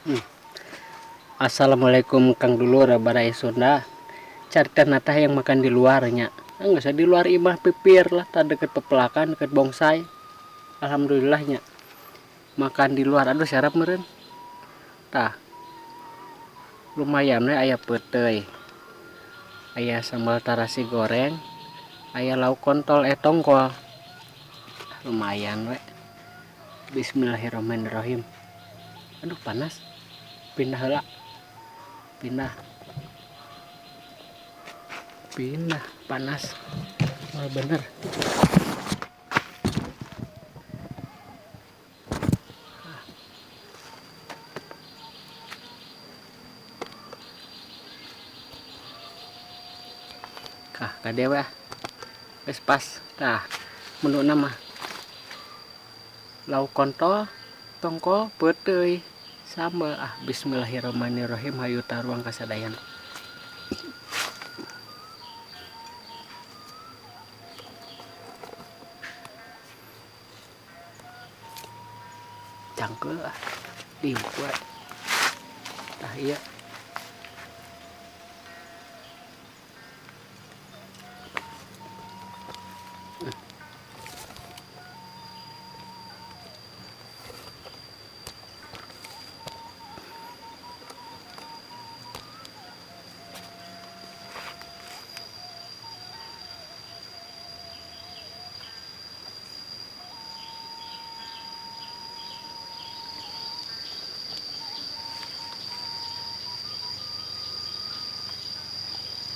Hmm. Assalamualaikum Kang Dulur Barai Sunda. Carita natah yang makan di luarnya. Enggak usah di luar imah pipir lah, tak deket pepelakan, deket bongsai. Alhamdulillahnya. Makan di luar aduh syarap meren. Tah, lumayan we aya peuteuy. Aya sambal tarasi goreng, aya lauk kontol tongkol. Lumayan we. Bismillahirrahmanirrahim. Aduh panas. Pindah heula. Pindah. Pindah panas. Oh, bener. Kah kadewe ah. Wes pas. Tah, menu nama lauk kontol, tongkol, peuteuy, sambal. Bismillahirrahmanirrahim. Hayu taruang kasadayan. Cangkeul ah. Dibuat. Tah iya.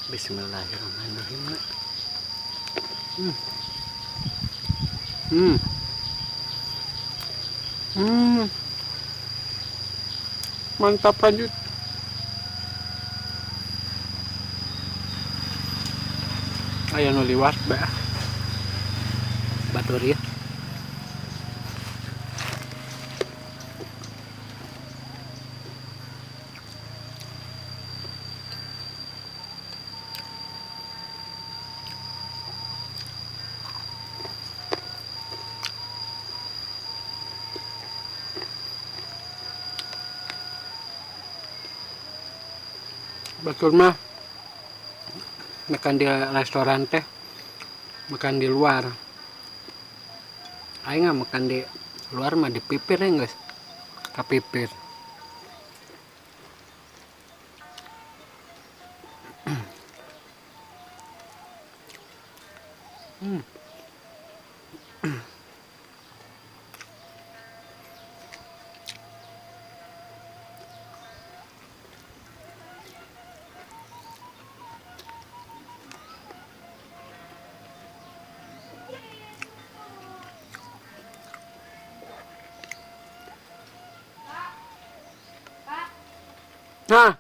Bismillahirrahmanirrahim. Hmm. Hmm. Hmm. Mantap lanjut. Aya nu liwat ba. Batur ieu. Batur mah makan di restoran teh, makan di luar. Aing makan di luar mah di pipir ya guys. Kapipir. Hmm. Nah,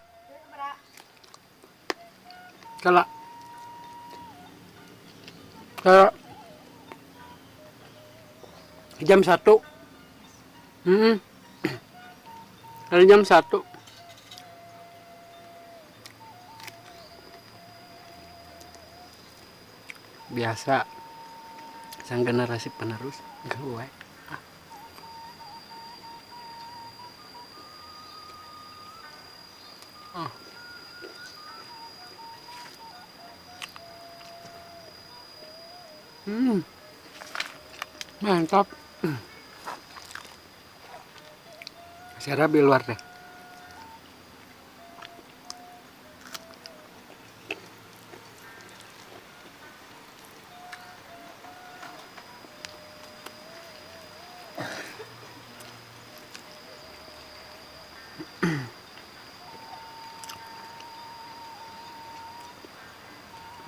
kalau kalau jam 1. Hmm. Kalau jam 1 biasa sang generasi penerus gawe. Oh. Hmm. Mantap. Serap di luar deh.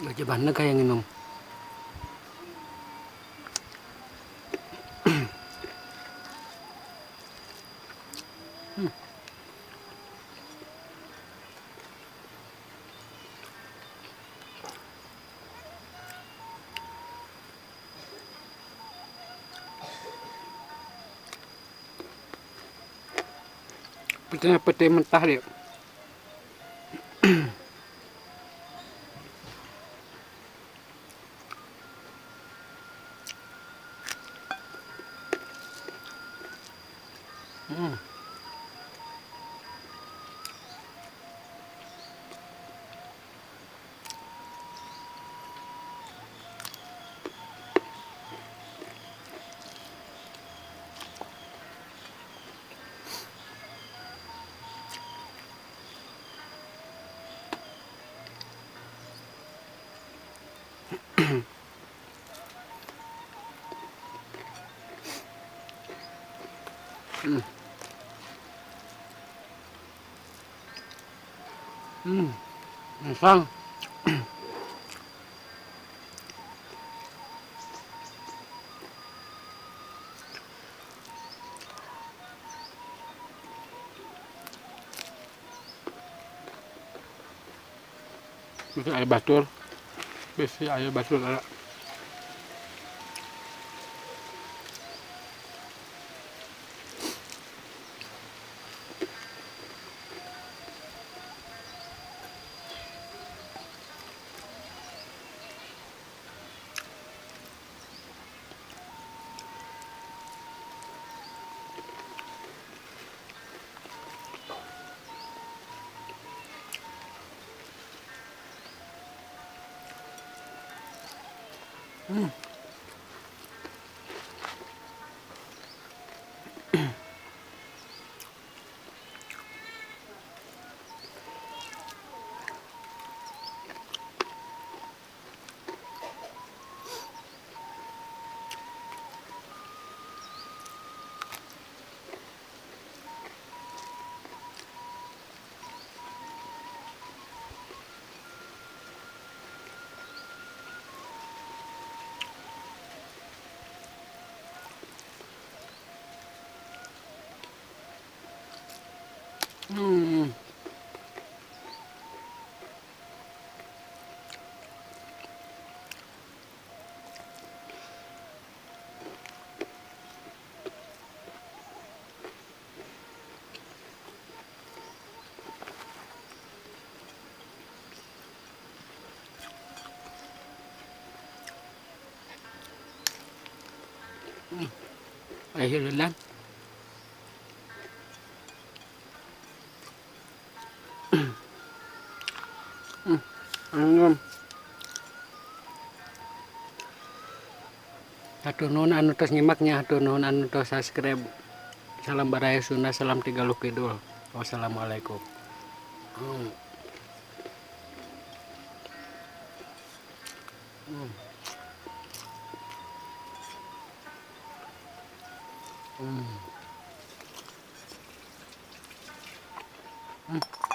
Bagaimana kayak minum? Peti mentah deh. Hmm. Misang. Bisa air batur. Bisa air batur ada. Air lang. Hatur nuhun anu tos nyimaknya, hatur nuhun anu tos subscribe. Salam Baraya Sunda, salam Tigaluh Kidul. Wassalamualaikum. Hmm. Hmm. Hmm. Hmm.